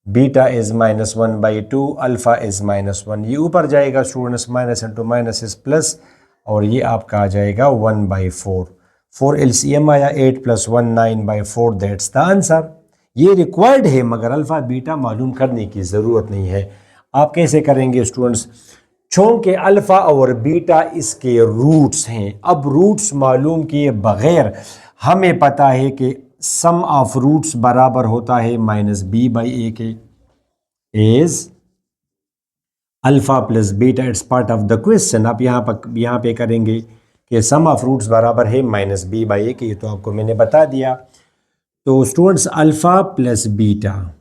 S1: beta is -1/2, alpha is -1। ये ऊपर जाएगा students, minus into minus is plus, और ये आपका आ जाएगा 1/4। 4 एलसीएम आया, 8 + 1 9/4, दैट्स द आंसर। ये रिक्वायर्ड है मगर अल्फा बीटा मालूम करने की ज़रूरत नहीं है। आप कैसे करेंगे स्टूडेंट्स? चूंकि अल्फा और बीटा इसके रूट्स हैं, अब रूट्स मालूम किए बगैर हमें पता है कि सम ऑफ रूट्स बराबर होता है -b/a के। Is alpha plus beta, it's part of the question. आप यहाँ पे करेंगे कि सम ऑफ रूट्स बराबर है -b/a के, ये तो आपको मैंने बता दिया। तो स्टूडेंट्स अल्फा प्लस बीटा,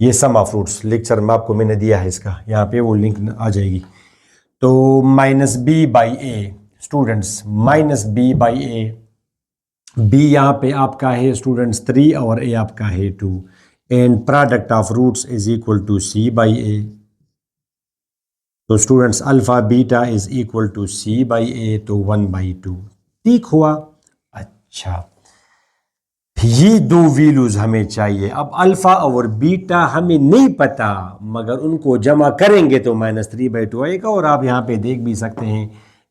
S1: ये सम ऑफ रूट्स लेक्चर में आपको मैंने दिया है, इसका यहाँ पे वो लिंक आ जाएगी। तो -b/a स्टूडेंट्स, -b/a, b यहाँ पे आपका है स्टूडेंट्स 3 और a आपका है 2, and product of roots is equal to c/a। तो students alpha beta is equal to c/a, तो 1/2। ठीक हुआ? अच्छा, ये दो वैल्यूज हमें चाहिए। अब अल्फा और बीटा हमें नहीं पता, मगर उनको जमा करेंगे तो -3/2 आएगा। और आप यहाँ पे देख भी सकते हैं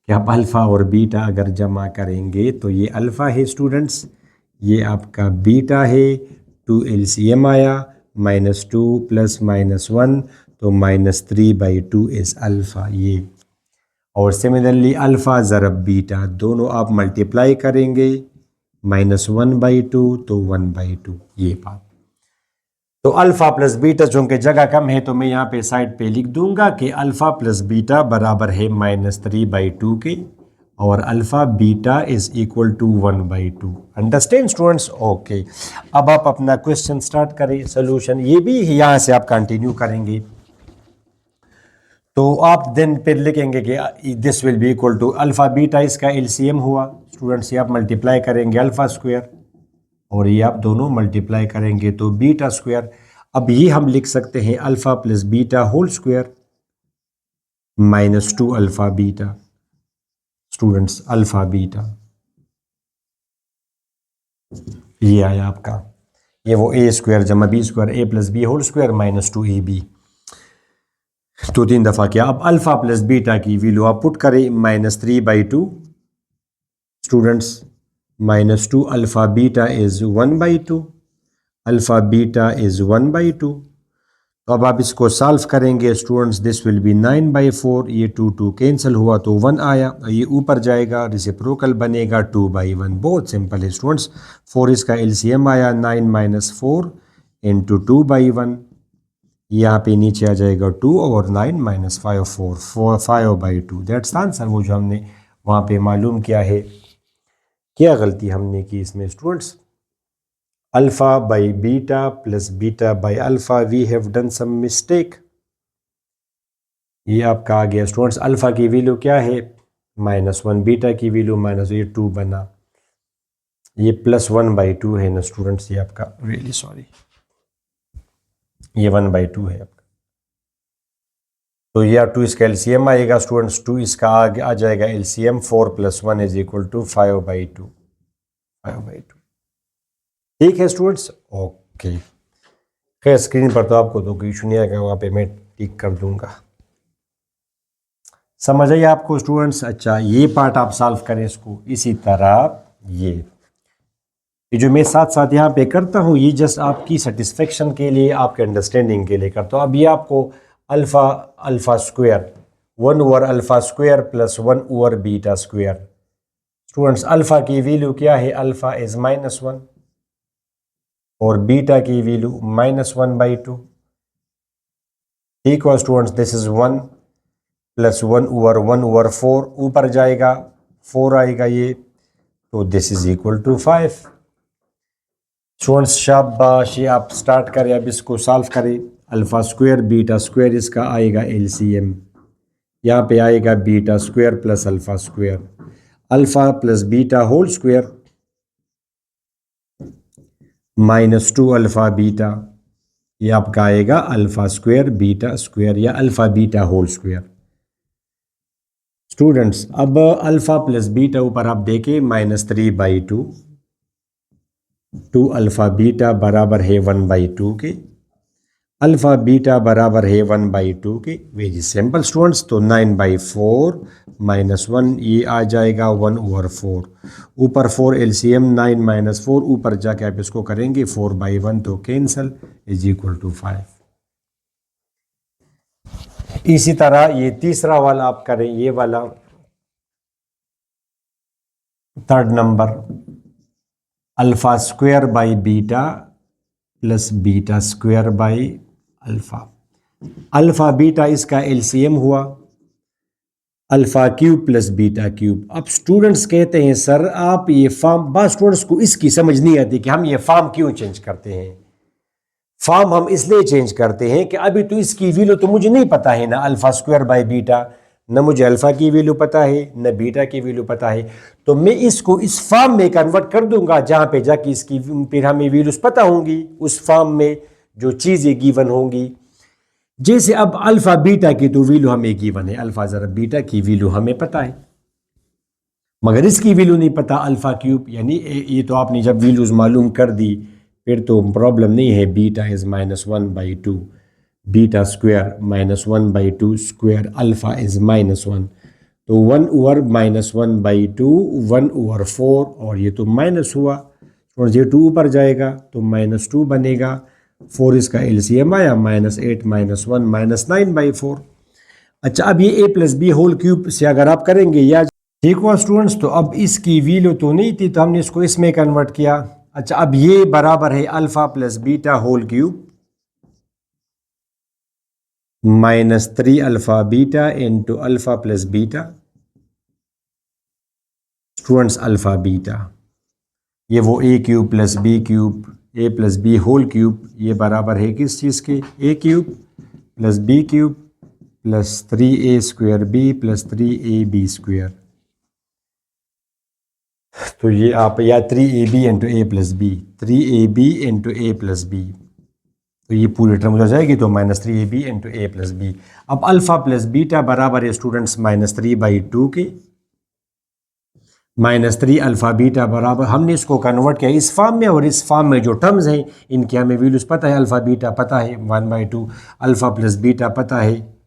S1: कि आप अल्फा और बीटा अगर जमा करेंगे तो ये अल्फा है स्टूडेंट्स, ये आपका बीटा है, 2 एलसीएम आया, -2 + -1, तो -3/2 इज अल्फा ये। और सिमिलरली अल्फा ज़रब बीटा, दोनों आप मल्टीप्लाई करेंगे, -1/2 तो 1/2, ये बात। तो अल्फा प्लस बीटा, चूंकि जगह कम है तो मैं यहाँ पे साइड पे लिख दूंगा कि अल्फा प्लस बीटा बराबर है -3/2 के, और alpha beta is equal to 1/2। Understand students? Okay, अब आप अपना क्वेश्चन स्टार्ट करें, सोल्यूशन ये भी यहाँ से आप कंटिन्यू करेंगे। तो आप देन फिर लिखेंगे कि this will be equal to alpha beta, इसका एलसीएम हुआ स्टूडेंट्स, ये आप मल्टीप्लाई करेंगे अल्फा स्क्वायर, और ये आप दोनों मल्टीप्लाई करेंगे तो बीटा स्क्वायर। अब ये हम लिख सकते हैं alpha plus beta whole square -2 alpha beta, students alpha beta, ये आया आपका, ये वो a स्क्वायर जमा b square, a + b whole square -2ab। तो 3 दफ़ा किया। अब अल्फा प्लस बीटा की वैल्यू आप पुट करें, -3/2 students, -2 alpha beta is 1/2, alpha beta is 1/2। तो अब आप इसको सॉल्व करेंगे स्टूडेंट्स, दिस विल बी 9/4, ये 2 कैंसिल हुआ तो 1 आया, ये ऊपर जाएगा, रेसिप्रोकल बनेगा 2/1। बहुत सिंपल है स्टूडेंट्स। 4 इसका एलसीएम आया, 9 - 4 × 2/1, यहाँ पे नीचे आ जाएगा 2, और 9 - 5 4 5/2, दैट्स आंसर। वो जो हमने वहाँ पे मालूम किया है। क्या गलती हमने की इसमें students? Alpha by beta plus beta by alpha, we have done some mistake. ये आपका आ गया स्टूडेंट्स, अल्फा की वैल्यू क्या है -1, बीटा की वैल्यू ये 2 बना, ये +1/2 है ना स्टूडेंट्स, ये आपका रियली सॉरी, ये 1/2 है आपका। तो ये 2 इसका एलसीएम आएगा स्टूडेंट्स, 2 इसका आ जाएगा एलसीएम, 4 + 1 इज इक्वल टू 5/2, 5/2। ठीक है स्टूडेंट्स? ओके, खैर स्क्रीन पर तो आपको तो कोई इशू नहीं आएगा, वहाँ पे मैं टिक कर दूंगा। समझ आइए आपको स्टूडेंट्स? अच्छा, ये पार्ट आप सॉल्व करें इसको। इसी तरह ये जो मैं साथ साथ यहाँ पे करता हूँ, ये जस्ट आपकी सेटिस्फेक्शन के लिए, आपके अंडरस्टैंडिंग के लिए करता हूँ। अब ये आपको alpha square 1 over alpha square plus 1 over beta square. Students, alpha की वैल्यू क्या है? अल्फा इज -1 और बीटा की वैल्यू -1/2। ठीक है students, this is 1 plus 1 over 4, ऊपर जाएगा 4 आएगा ये, तो this is equal to 5। Students शाबाश, ये आप स्टार्ट करें, अब इसको सॉल्व करें। अल्फा स्क्वायर बीटा स्क्वायर, इसका आएगा एलसीएम, यहाँ पे आएगा beta square plus alpha square, alpha plus beta whole square -2 alpha beta, ये आपका आएगा अल्फा स्क्वायर बीटा स्क्वायर या alpha beta whole square. Students, अब अल्फा प्लस बीटा ऊपर आप देखें -3/2, 2 अल्फा बीटा बराबर है 1/2 के, अल्फा बीटा बराबर है 1/2 के। वेरी सिंपल स्टूडेंट्स, तो 9/4 -1, ये आ जाएगा 1 ओवर 4, ऊपर 4 एलसीएम 9 - 4, ऊपर जाके आप इसको करेंगे 4/1, तो कैंसल, इज इक्वल टू 5। इसी तरह ये तीसरा वाला आप करें, ये वाला third number, alpha square by beta plus beta square by alpha. Alpha beta इसका एलसीएम हुआ alpha cube plus beta cube. अब स्टूडेंट्स कहते हैं सर आप ये फॉर्म, बाद स्टूडेंट्स को इसकी समझ नहीं आती कि हम ये फॉर्म क्यों चेंज करते हैं। फॉर्म हम इसलिए चेंज करते हैं कि अभी तो इसकी वैल्यू तो मुझे नहीं पता है ना, अल्फा स्क्वायर बाई बीटा, न मुझे अल्फा की वैल्यू पता है न बीटा की वैल्यू पता है, तो मैं इसको इस फॉर्म में कन्वर्ट कर दूंगा जहां पे जाके इसकी फिर हमें वैल्यूज पता होंगी, उस फॉर्म में जो चीजें गिवन होंगी। जैसे अब अल्फा बीटा की तो वैल्यू हमें गिवन है, अल्फा जरा बीटा की वैल्यू हमें पता है, मगर इसकी वैल्यू नहीं पता अल्फा क्यूब, यानी ये तो आपने जब वैल्यूज मालूम कर दी फिर तो प्रॉब्लम नहीं है। Beta is -1/2, beta square -1/2 square, alpha is -1, तो 1 ओवर -1/2, 1 ओवर 4, और ये तो माइनस हुआ और ये 2 ऊपर जाएगा तो -2 बनेगा, 4 इसका एलसीएम आया -8 -1 -9/4। अच्छा, अब ये a plus b whole cube से अगर आप करेंगे या, ठीक हुआ स्टूडेंट्स, तो अब इसकी वैल्यू तो नहीं थी तो हमने इसको इसमें कन्वर्ट किया। अच्छा, अब ये बराबर है alpha plus beta whole cube -3 alpha beta into alpha plus beta. Students, alpha beta ये वो a cube plus b cube, a plus b whole cube, ये बराबर है किस चीज़ के? a cube plus b cube plus 3a square b plus 3ab square. तो ये आप या 3ab into a plus b, 3ab into a plus b, तो ये पूरी टर्म हो जाएगी तो -3ab into a plus B. अब अल्फा प्लस बीटा बराबर है स्टूडेंट्स -3/2 के, -3 अल्फा बीटा बराबर, हमने इसको कन्वर्ट किया इस फॉर्म में, और इस फॉर्म में जो टर्म्स हैं इनके हमें वैल्यूज पता है। अल्फा बीटा पता है 1/2, अल्फा प्लस बीटा पता है,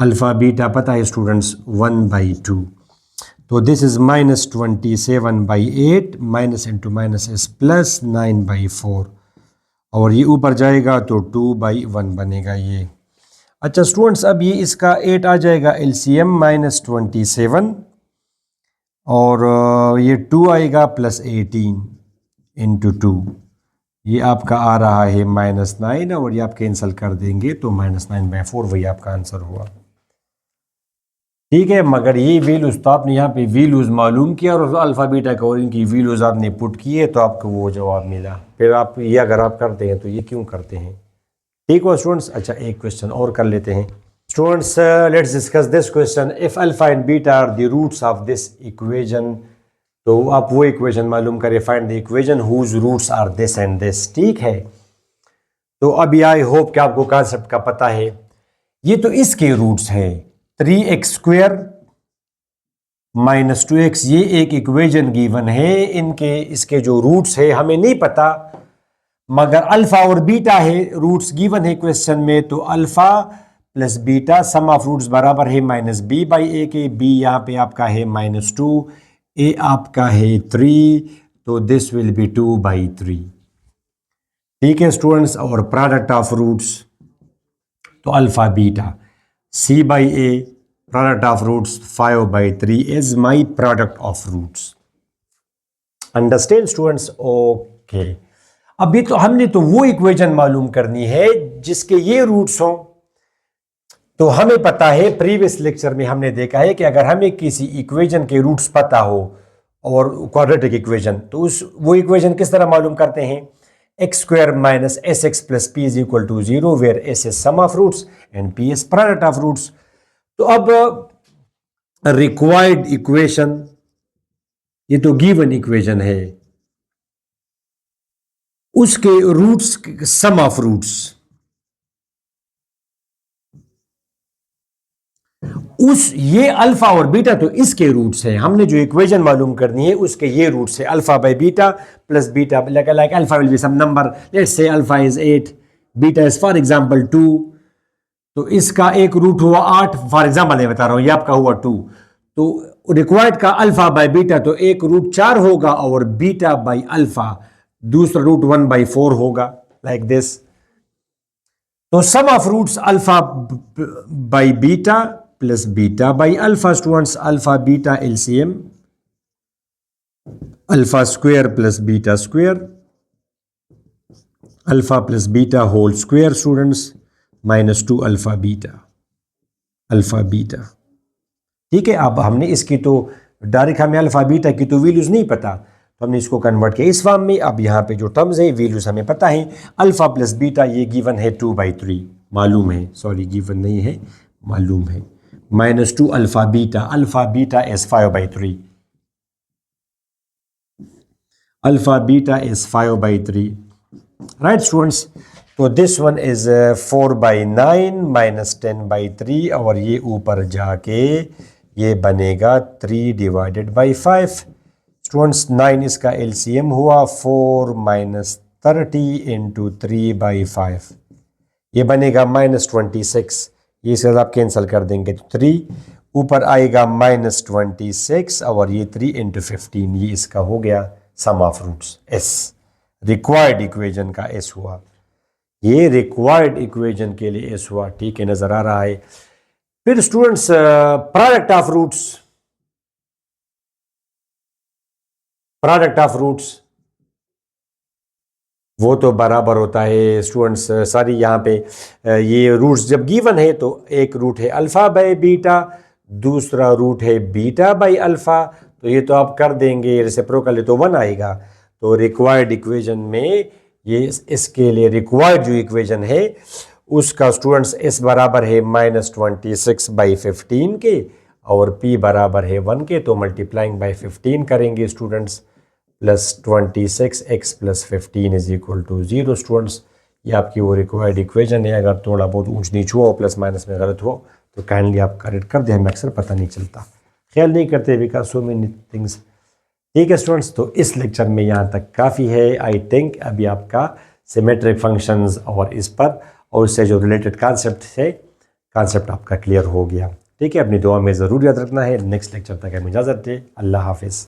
S1: अल्फा बीटा पता है स्टूडेंट्स 1/2, तो this is -27/8 minus into minus is plus 9/4, और ये ऊपर जाएगा तो 2/1 बनेगा ये। अच्छा स्टूडेंट्स, अब ये इसका 8 आ जाएगा एलसीएम -27, और ये 2 आएगा प्लस 18 इंटू 2, ये आपका आ रहा है -9, और ये आप कैंसिल कर देंगे तो -9/4 वही आपका आंसर हुआ। ठीक है, मगर ये वैल्यूज तो आपने यहाँ पे वैल्यूज मालूम किया और अल्फा बीटा का और इनकी वैल्यूज आपने पुट किए तो आपको वो जवाब मिला। फिर आप ये अगर आप करते हैं तो ये क्यों करते हैं? ठीक हो स्टूडेंट्स। अच्छा, एक क्वेश्चन और कर लेते हैं students, let's discuss this question. If alpha and beta are the roots of this equation, तो आप वो इक्वेशन मालूम करें, find the equation whose roots are this and this. ठीक है, तो अभी आई होप कि आपको कॉन्सेप्ट का पता है। ये तो इसके रूट्स हैं 3x² -2x, ये एक इक्वेशन गिवन है, इनके इसके जो रूट्स है हमें नहीं पता, मगर अल्फा और बीटा है रूट्स गिवन है क्वेश्चन में, तो alpha plus beta, sum of roots बराबर है माइनस बी बाई ए के। बी यहाँ पे आपका है -2, ए आपका है 3, तो दिस विल बी 2/3। ठीक है स्टूडेंट्स, और प्रोडक्ट ऑफ रूट्स तो alpha beta c by a, product of roots 5/3 is my product of roots. Understand students? Okay, अभी तो हमने तो वो इक्वेशन मालूम करनी है जिसके ये रूट्स हों। तो हमें पता है, प्रीवियस लेक्चर में हमने देखा है कि अगर हमें किसी इक्वेशन के रूट्स पता हो और क्वाड्रेटिक इक्वेशन, तो वो इक्वेशन किस तरह मालूम करते हैं? x² - sx + p = 0 where s is sum of roots and p is product of roots। तो अब रिक्वायर्ड इक्वेशन, ये तो गिवन इक्वेशन है, उसके रूट्स सम ऑफ रूट्स, ये अल्फा और बीटा तो इसके रूट्स हैं। हमने जो इक्वेशन मालूम करनी है उसके ये रूट्स है, alpha by beta plus beta, like alpha will be some number, let's say alpha is 8, beta is for example 2, तो इसका एक रूट हुआ 8, फॉर एग्जांपल मैं बता रहा हूं, ये आपका हुआ 2, तो रिक्वायर्ड का अल्फा बाई बीटा तो एक रूट 4 होगा और बीटा बाई अल्फा दूसरा रूट 1/4 होगा, लाइक दिस। तो sum of roots alpha by beta plus beta by alpha. Students, alpha beta LCM, alpha square plus beta square, alpha plus beta whole square students, -2 alpha beta, alpha beta. ठीक है, अब हमने इसकी तो direct हमें alpha beta की तो values नहीं पता, तो हमने इसको कन्वर्ट किया इस फॉर्म में। अब यहाँ पे जो टर्म्स है वैल्यूज हमें पता है, अल्फा प्लस बीटा ये गिवन है 2/3, मालूम है, सॉरी गिवन नहीं है, मालूम है, -2 alpha beta is 5/3, alpha beta is 5/3, right students. तो दिस वन इज 4/9 - 10/3, और ये ऊपर जाके ये बनेगा 3/5। स्टूडेंट्स, 9 इसका एलसीएम हुआ, 4 - 30 × 3/5, ये बनेगा -26, ये से आप कैंसिल कर देंगे तो 3 ऊपर आएगा -26, और ये 3 × 15, ये इसका हो गया sum of roots S, required equation का एस हुआ, ये रिक्वायर्ड इक्वेशन के लिए एस हुआ। ठीक है, नजर आ रहा है। फिर students, product of roots, product of roots वो तो बराबर होता है स्टूडेंट्स, सॉरी यहाँ पे ये रूट्स जब गिवन है तो एक रूट है अल्फा बाई बीटा, दूसरा रूट है बीटा बाई अल्फा, तो ये तो आप कर देंगे रेसिप्रोकल, तो 1 आएगा। तो रिक्वायर्ड इक्वेशन में ये इसके लिए रिक्वायर्ड जो इक्वेशन है उसका स्टूडेंट्स एस बराबर है -26/15 के, और p बराबर है 1 के, तो मल्टीप्लाइंग बाई 15 करेंगे स्टूडेंट्स, +26x + 15 = 0 स्टूडेंट्स। ये आपकी वो रिक्वायर्ड इक्वेशन है। अगर थोड़ा बहुत ऊंच नीच हुआ, प्लस माइनस में गलत हो तो काइंडली आप करेक्ट कर दें, हमें अक्सर पता नहीं चलता, ख्याल नहीं करते बिकॉज सो मेनी थिंग्स। ठीक है स्टूडेंट्स, तो इस लेक्चर में यहाँ तक काफ़ी है। आई थिंक अभी आपका सिमेट्रिक फंक्शंस और इस पर और उससे जो रिलेटेड कॉन्सेप्ट है, कॉन्सेप्ट आपका क्लियर हो गया। ठीक है, अपनी दुआ में ज़रूर याद रखना है। नेक्स्ट लेक्चर तक हमें इजाज़त दे। अल्लाह हाफिज़।